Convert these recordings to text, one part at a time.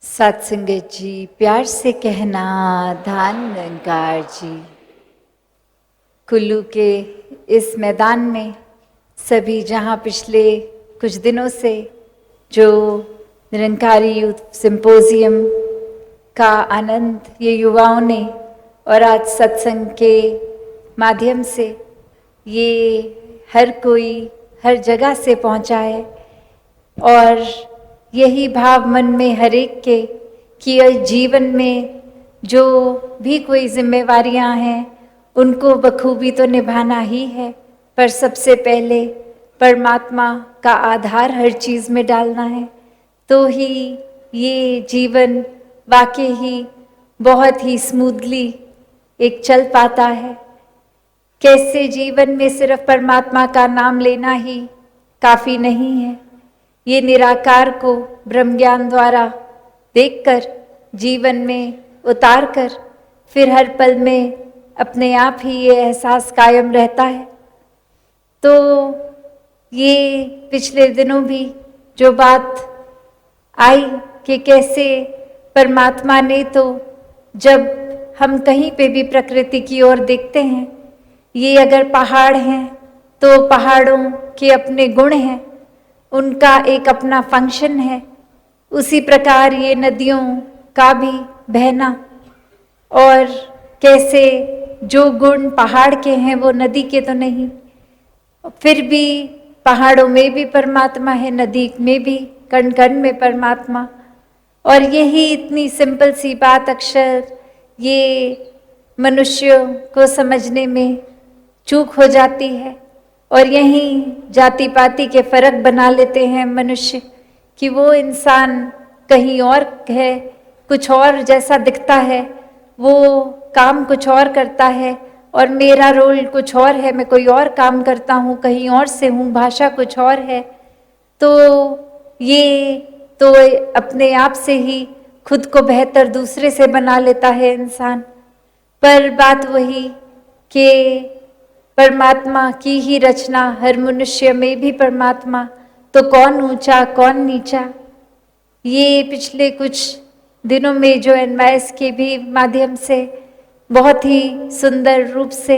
सत्संगत जी, प्यार से कहना धान निरंकार जी। कुल्लू के इस मैदान में सभी जहाँ पिछले कुछ दिनों से जो निरंकारी यूथ सिंपोजियम का आनंद ये युवाओं ने और आज सत्संग के माध्यम से ये हर कोई हर जगह से पहुँचा है और यही भाव मन में हर एक के कि जीवन में जो भी कोई जिम्मेवारियां हैं उनको बखूबी तो निभाना ही है, पर सबसे पहले परमात्मा का आधार हर चीज़ में डालना है, तो ही ये जीवन वाकई ही बहुत ही स्मूथली एक चल पाता है। कैसे जीवन में सिर्फ परमात्मा का नाम लेना ही काफ़ी नहीं है, ये निराकार को ब्रह्म ज्ञान द्वारा देखकर जीवन में उतार कर फिर हर पल में अपने आप ही ये एहसास कायम रहता है। तो ये पिछले दिनों भी जो बात आई कि कैसे परमात्मा ने तो जब हम कहीं पे भी प्रकृति की ओर देखते हैं, ये अगर पहाड़ हैं तो पहाड़ों के अपने गुण हैं, उनका एक अपना फंक्शन है। उसी प्रकार ये नदियों का भी बहना और कैसे जो गुण पहाड़ के हैं वो नदी के तो नहीं, फिर भी पहाड़ों में भी परमात्मा है, नदी में भी कण कण में परमात्मा। और यही इतनी सिंपल सी बात अक्सर ये मनुष्यों को समझने में चूक हो जाती है और यहीं जाति पाति के फर्क बना लेते हैं मनुष्य कि वो इंसान कहीं और है, कुछ और जैसा दिखता है, वो काम कुछ और करता है और मेरा रोल कुछ और है, मैं कोई और काम करता हूँ, कहीं और से हूँ, भाषा कुछ और है। तो ये तो अपने आप से ही खुद को बेहतर दूसरे से बना लेता है इंसान। पर बात वही कि परमात्मा की ही रचना, हर मनुष्य में भी परमात्मा, तो कौन ऊंचा कौन नीचा। ये पिछले कुछ दिनों में जो एनवाइस के भी माध्यम से बहुत ही सुंदर रूप से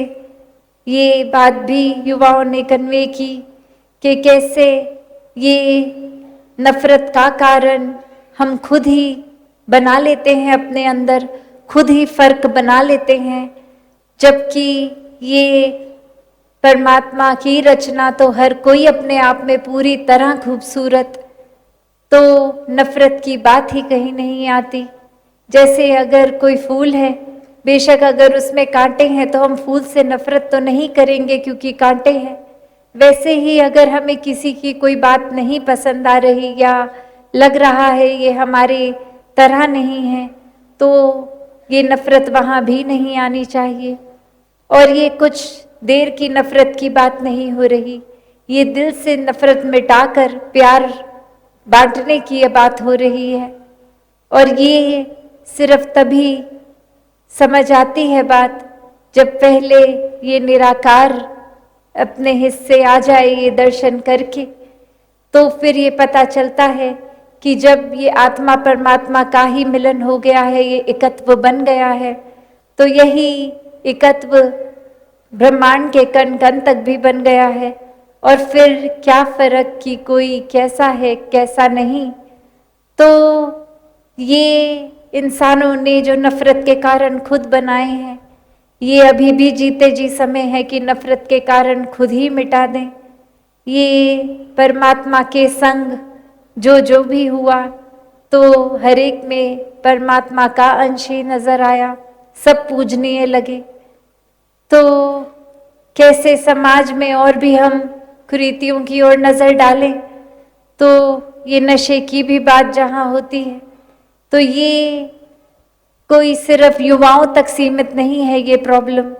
ये बात भी युवाओं ने कन्वे की कि कैसे ये नफरत का कारण हम खुद ही बना लेते हैं, अपने अंदर खुद ही फर्क बना लेते हैं, जबकि ये परमात्मा की रचना तो हर कोई अपने आप में पूरी तरह खूबसूरत, तो नफरत की बात ही कहीं नहीं आती। जैसे अगर कोई फूल है, बेशक अगर उसमें कांटे हैं तो हम फूल से नफरत तो नहीं करेंगे क्योंकि कांटे हैं। वैसे ही अगर हमें किसी की कोई बात नहीं पसंद आ रही या लग रहा है ये हमारे तरह नहीं है, तो ये नफरत वहाँ भी नहीं आनी चाहिए। और ये कुछ देर की नफरत की बात नहीं हो रही, ये दिल से नफरत मिटाकर प्यार बांटने की ये बात हो रही है। और ये सिर्फ तभी समझ आती है बात जब पहले ये निराकार अपने हिस्से आ जाए ये दर्शन करके, तो फिर ये पता चलता है कि जब ये आत्मा परमात्मा का ही मिलन हो गया है, ये एकत्व बन गया है, तो यही एकत्व ब्रह्मांड के कण कण तक भी बन गया है। और फिर क्या फर्क कि कोई कैसा है कैसा नहीं। तो ये इंसानों ने जो नफरत के कारण खुद बनाए हैं, ये अभी भी जीते जी समय है कि नफरत के कारण खुद ही मिटा दें। ये परमात्मा के संग जो जो भी हुआ तो हर एक में परमात्मा का अंश ही नजर आया, सब पूजनीय लगे। तो कैसे समाज में और भी हम कुरीतियों की ओर नजर डालें, तो ये नशे की भी बात जहाँ होती है, तो ये कोई सिर्फ युवाओं तक सीमित नहीं है ये प्रॉब्लम।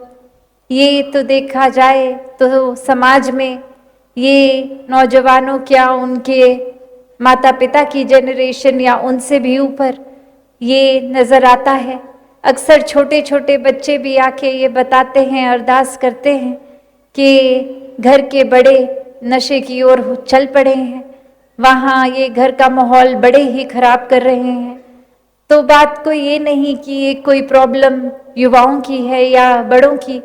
ये तो देखा जाए तो समाज में ये नौजवानों, क्या उनके माता पिता की जनरेशन या उनसे भी ऊपर ये नज़र आता है। अक्सर छोटे छोटे बच्चे भी आके ये बताते हैं, अरदास करते हैं कि घर के बड़े नशे की ओर चल पड़े हैं, वहाँ ये घर का माहौल बड़े ही खराब कर रहे हैं। तो बात कोई ये नहीं कि ये कोई प्रॉब्लम युवाओं की है या बड़ों की,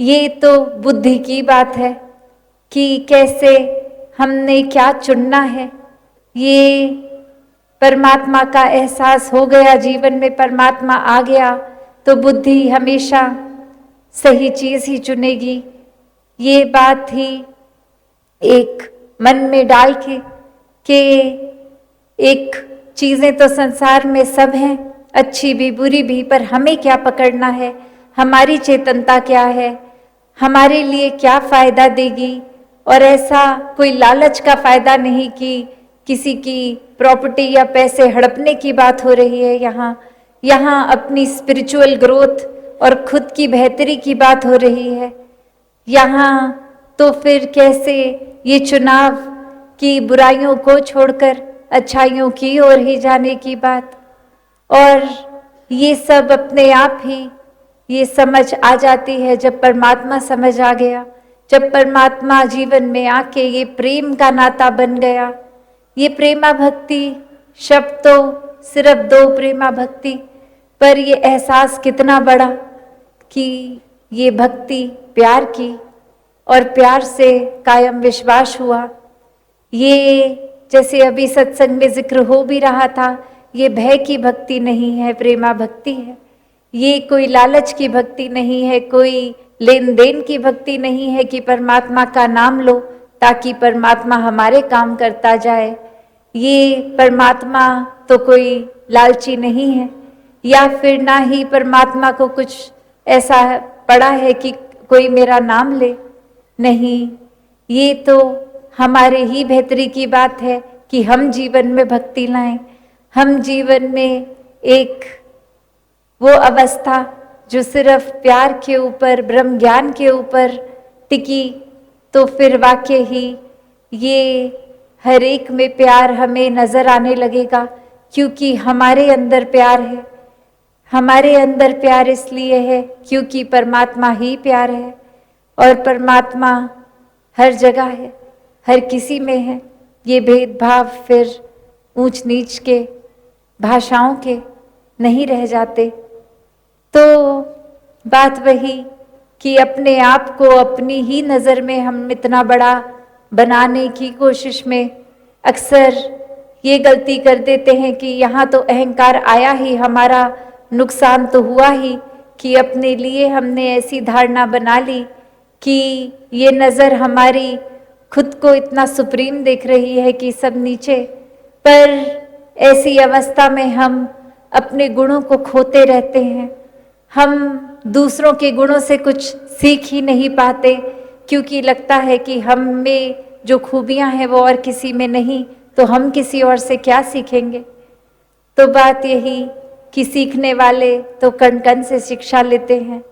ये तो बुद्धि की बात है कि कैसे हमने क्या चुनना है। ये परमात्मा का एहसास हो गया, जीवन में परमात्मा आ गया तो बुद्धि हमेशा सही चीज ही चुनेगी। ये बात ही एक मन में डाल के एक चीजें तो संसार में सब हैं, अच्छी भी बुरी भी, पर हमें क्या पकड़ना है, हमारी चेतनता क्या है, हमारे लिए क्या फायदा देगी। और ऐसा कोई लालच का फायदा नहीं कि किसी की प्रॉपर्टी या पैसे हड़पने की बात हो रही है। यहाँ अपनी स्पिरिचुअल ग्रोथ और खुद की बेहतरी की बात हो रही है। यहाँ तो फिर कैसे ये चुनाव की बुराइयों को छोड़कर अच्छाइयों की ओर ही जाने की बात। और ये सब अपने आप ही ये समझ आ जाती है जब परमात्मा समझ आ गया, जब परमात्मा जीवन में आके ये प्रेम का नाता बन गया। ये प्रेमा भक्ति शब्द तो सिर्फ 2 प्रेमा भक्ति, पर ये एहसास कितना बड़ा कि ये भक्ति प्यार की, और प्यार से कायम विश्वास हुआ। ये जैसे अभी सत्संग में जिक्र हो भी रहा था, ये भय की भक्ति नहीं है, प्रेमा भक्ति है। ये कोई लालच की भक्ति नहीं है, कोई लेन देन की भक्ति नहीं है कि परमात्मा का नाम लो ताकि परमात्मा हमारे काम करता जाए। ये परमात्मा तो कोई लालची नहीं है, या फिर ना ही परमात्मा को कुछ ऐसा पड़ा है कि कोई मेरा नाम ले। नहीं, ये तो हमारे ही बेहतरी की बात है कि हम जीवन में भक्ति लाएं, हम जीवन में एक वो अवस्था जो सिर्फ प्यार के ऊपर, ब्रह्म ज्ञान के ऊपर टिकी, तो फिर वाकई ही ये हर एक में प्यार हमें नजर आने लगेगा, क्योंकि हमारे अंदर प्यार है। हमारे अंदर प्यार इसलिए है क्योंकि परमात्मा ही प्यार है, और परमात्मा हर जगह है, हर किसी में है। ये भेदभाव फिर ऊंच नीच के, भाषाओं के नहीं रह जाते। तो बात वही कि अपने आप को अपनी ही नज़र में हम इतना बड़ा बनाने की कोशिश में अक्सर ये गलती कर देते हैं कि यहाँ तो अहंकार आया ही, हमारा नुकसान तो हुआ ही कि अपने लिए हमने ऐसी धारणा बना ली कि ये नज़र हमारी खुद को इतना सुप्रीम देख रही है कि सब नीचे। पर ऐसी अवस्था में हम अपने गुणों को खोते रहते हैं, हम दूसरों के गुणों से कुछ सीख ही नहीं पाते, क्योंकि लगता है कि हम में जो खूबियां हैं वो और किसी में नहीं, तो हम किसी और से क्या सीखेंगे। तो बात यही कि सीखने वाले तो कण कण से शिक्षा लेते हैं।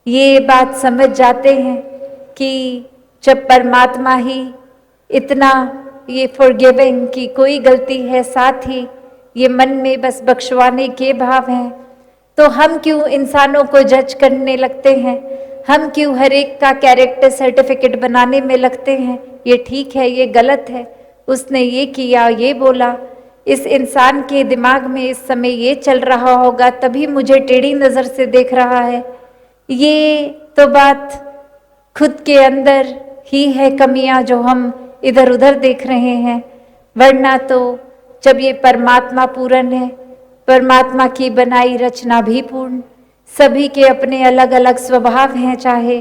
ये बात समझ जाते हैं कि जब परमात्मा ही इतना ये फॉरगिविंग की कोई गलती है, साथ ही ये मन में बस बख्शवाने के भाव हैं, तो हम क्यों इंसानों को जज करने लगते हैं, हम क्यों हर एक का कैरेक्टर सर्टिफिकेट बनाने में लगते हैं। ये ठीक है, ये गलत है, उसने ये किया, ये बोला, इस इंसान के दिमाग में इस समय ये चल रहा होगा, तभी मुझे टेढ़ी नज़र से देख रहा है। ये तो बात खुद के अंदर ही है कमियां जो हम इधर उधर देख रहे हैं। वरना तो जब ये परमात्मा पूर्ण है, परमात्मा की बनाई रचना भी पूर्ण, सभी के अपने अलग अलग स्वभाव हैं, चाहे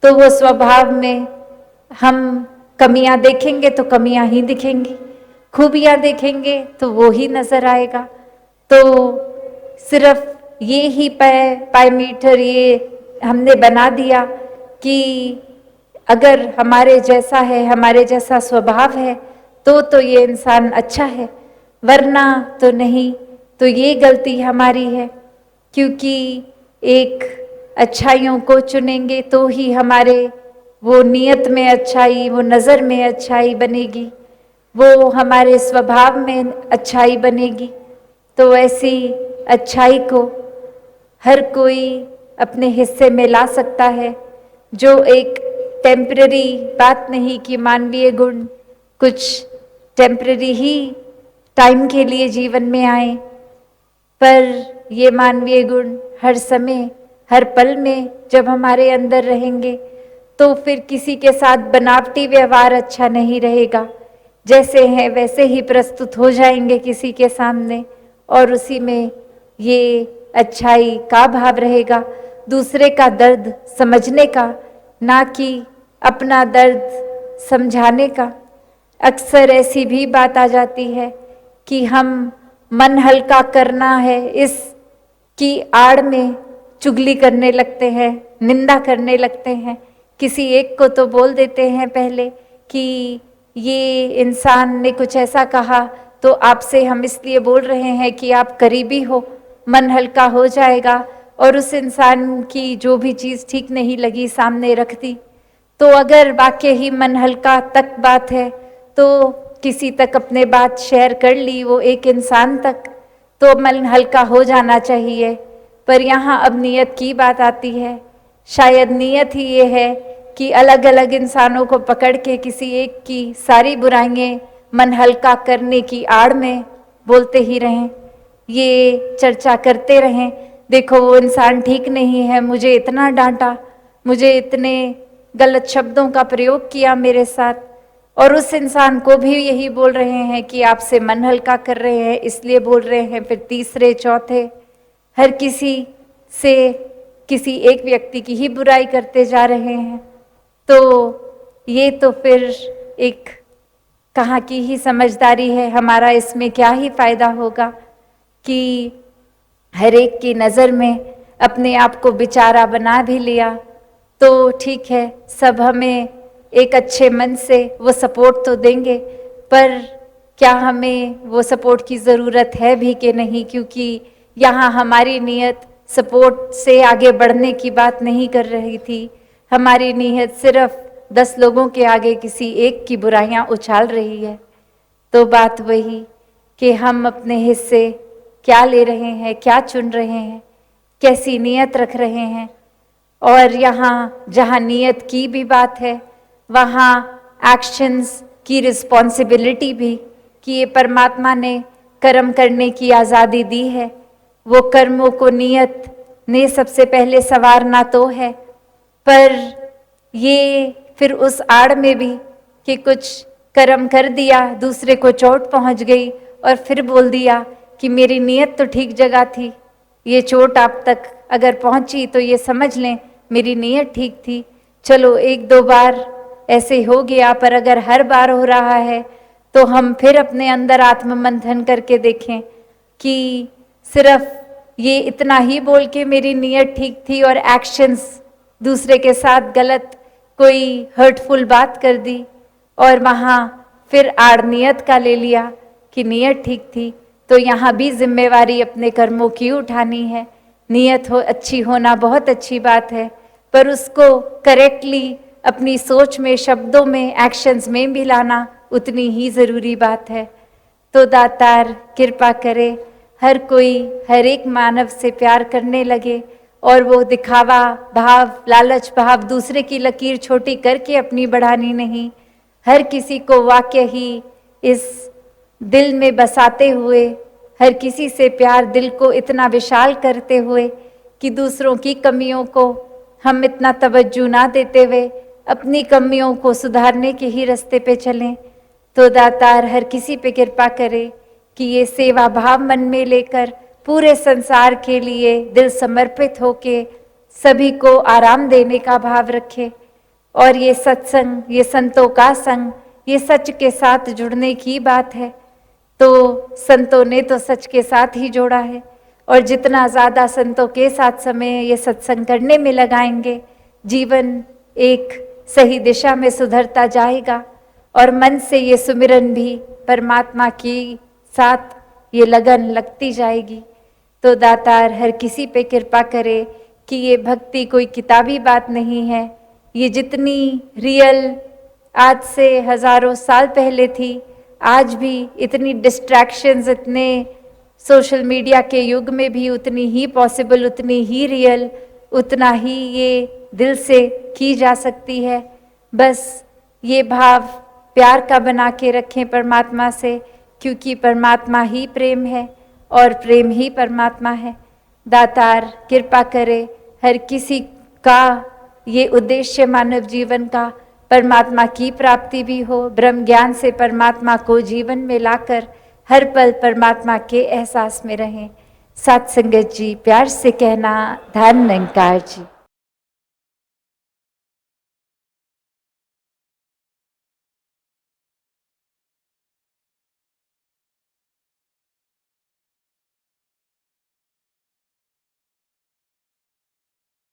तो वो स्वभाव में हम कमियां देखेंगे तो कमियां ही दिखेंगी, खूबियां देखेंगे तो वो ही नजर आएगा। तो सिर्फ ये ही पैरामीटर ये हमने बना दिया कि अगर हमारे जैसा है, हमारे जैसा स्वभाव है, तो ये इंसान अच्छा है, वरना तो नहीं। तो ये गलती हमारी है, क्योंकि एक अच्छाइयों को चुनेंगे तो ही हमारे वो नियत में अच्छाई, वो नज़र में अच्छाई बनेगी, वो हमारे स्वभाव में अच्छाई बनेगी। तो ऐसी अच्छाई को हर कोई अपने हिस्से में ला सकता है, जो एक टेम्पररी बात नहीं कि मानवीय गुण कुछ टेम्पररी ही टाइम के लिए जीवन में आए। पर ये मानवीय गुण हर समय हर पल में जब हमारे अंदर रहेंगे तो फिर किसी के साथ बनावटी व्यवहार अच्छा नहीं रहेगा। जैसे हैं वैसे ही प्रस्तुत हो जाएंगे किसी के सामने, और उसी में ये अच्छाई का भाव रहेगा, दूसरे का दर्द समझने का, ना कि अपना दर्द समझाने का। अक्सर ऐसी भी बात आ जाती है कि हम मन हल्का करना है इस की आड़ में चुगली करने लगते हैं, निंदा करने लगते हैं। किसी एक को तो बोल देते हैं पहले कि ये इंसान ने कुछ ऐसा कहा तो आपसे हम इसलिए बोल रहे हैं कि आप करीबी हो, मन हल्का हो जाएगा। और उस इंसान की जो भी चीज़ ठीक नहीं लगी सामने रख दी। तो अगर वाकई ही मन हल्का तक बात है तो किसी तक अपने बात शेयर कर ली, वो एक इंसान तक, तो मन हल्का हो जाना चाहिए। पर यहाँ अब नियत की बात आती है। शायद नियत ही ये है कि अलग अलग इंसानों को पकड़ के किसी एक की सारी बुराइयां मन हल्का करने की आड़ में बोलते ही रहें, ये चर्चा करते रहें, देखो वो इंसान ठीक नहीं है, मुझे इतना डांटा, मुझे इतने गलत शब्दों का प्रयोग किया मेरे साथ। और उस इंसान को भी यही बोल रहे हैं कि आपसे मन हल्का कर रहे हैं इसलिए बोल रहे हैं। फिर तीसरे चौथे हर किसी से किसी एक व्यक्ति की ही बुराई करते जा रहे हैं। तो ये तो फिर एक कहाँ की ही समझदारी है, हमारा इसमें क्या ही फायदा होगा कि हर एक की नज़र में अपने आप को बेचारा बना भी लिया तो ठीक है, सब हमें एक अच्छे मन से वो सपोर्ट तो देंगे, पर क्या हमें वो सपोर्ट की ज़रूरत है भी कि नहीं, क्योंकि यहाँ हमारी नीयत सपोर्ट से आगे बढ़ने की बात नहीं कर रही थी। हमारी नीयत सिर्फ 10 लोगों के आगे किसी एक की बुराइयां उछाल रही है। तो बात वही कि हम अपने हिस्से क्या ले रहे हैं, क्या चुन रहे हैं, कैसी नीयत रख रहे हैं। और यहाँ जहाँ नीयत की भी बात है वहाँ एक्शंस की रिस्पॉन्सिबिलिटी भी, कि ये परमात्मा ने कर्म करने की आज़ादी दी है। वो कर्मों को नीयत ने सबसे पहले संवारना तो है, पर ये फिर उस आड़ में भी कि कुछ कर्म कर दिया, दूसरे को चोट पहुंच गई और फिर बोल दिया कि मेरी नीयत तो ठीक जगह थी, ये चोट आप तक अगर पहुंची तो ये समझ लें मेरी नीयत ठीक थी। चलो 1-2 बार ऐसे हो गया, पर अगर हर बार हो रहा है तो हम फिर अपने अंदर आत्ममंथन करके देखें कि सिर्फ ये इतना ही बोल के मेरी नीयत ठीक थी और एक्शंस दूसरे के साथ गलत कोई हर्टफुल बात कर दी और वहाँ फिर आड़ नियत का ले लिया कि नीयत ठीक थी। तो यहाँ भी जिम्मेवारी अपने कर्मों की उठानी है। नीयत हो अच्छी होना बहुत अच्छी बात है, पर उसको करेक्टली अपनी सोच में, शब्दों में, एक्शंस में भी लाना उतनी ही ज़रूरी बात है। तो दातार कृपा करे हर कोई हर एक मानव से प्यार करने लगे और वो दिखावा भाव, लालच भाव, दूसरे की लकीर छोटी करके अपनी बढ़ानी नहीं, हर किसी को वाकई ही इस दिल में बसाते हुए, हर किसी से प्यार दिल को इतना विशाल करते हुए कि दूसरों की कमियों को हम इतना तवज्जो ना देते हुए अपनी कमियों को सुधारने के ही रास्ते पे चलें। तो दातार हर किसी पे कृपा करे कि ये सेवा भाव मन में लेकर पूरे संसार के लिए दिल समर्पित होके सभी को आराम देने का भाव रखे। और ये सत्संग, ये संतों का संग, ये सच के साथ जुड़ने की बात है। तो संतों ने तो सच के साथ ही जोड़ा है, और जितना ज़्यादा संतों के साथ समय ये सत्संग करने में लगाएंगे, जीवन एक सही दिशा में सुधरता जाएगा और मन से ये सुमिरन भी परमात्मा की साथ ये लगन लगती जाएगी। तो दातार हर किसी पे कृपा करे कि ये भक्ति कोई किताबी बात नहीं है। ये जितनी रियल आज से हजारों साल पहले थी, आज भी इतनी डिस्ट्रैक्शंस, इतने सोशल मीडिया के युग में भी उतनी ही पॉसिबल, उतनी ही रियल, उतना ही ये दिल से की जा सकती है। बस ये भाव प्यार का बना के रखें परमात्मा से, क्योंकि परमात्मा ही प्रेम है और प्रेम ही परमात्मा है। दातार कृपा करे हर किसी का ये उद्देश्य मानव जीवन का परमात्मा की प्राप्ति भी हो, ब्रह्म ज्ञान से परमात्मा को जीवन में लाकर हर पल परमात्मा के एहसास में रहें। सत्संगत जी, प्यार से कहना, धन निरंकार जी।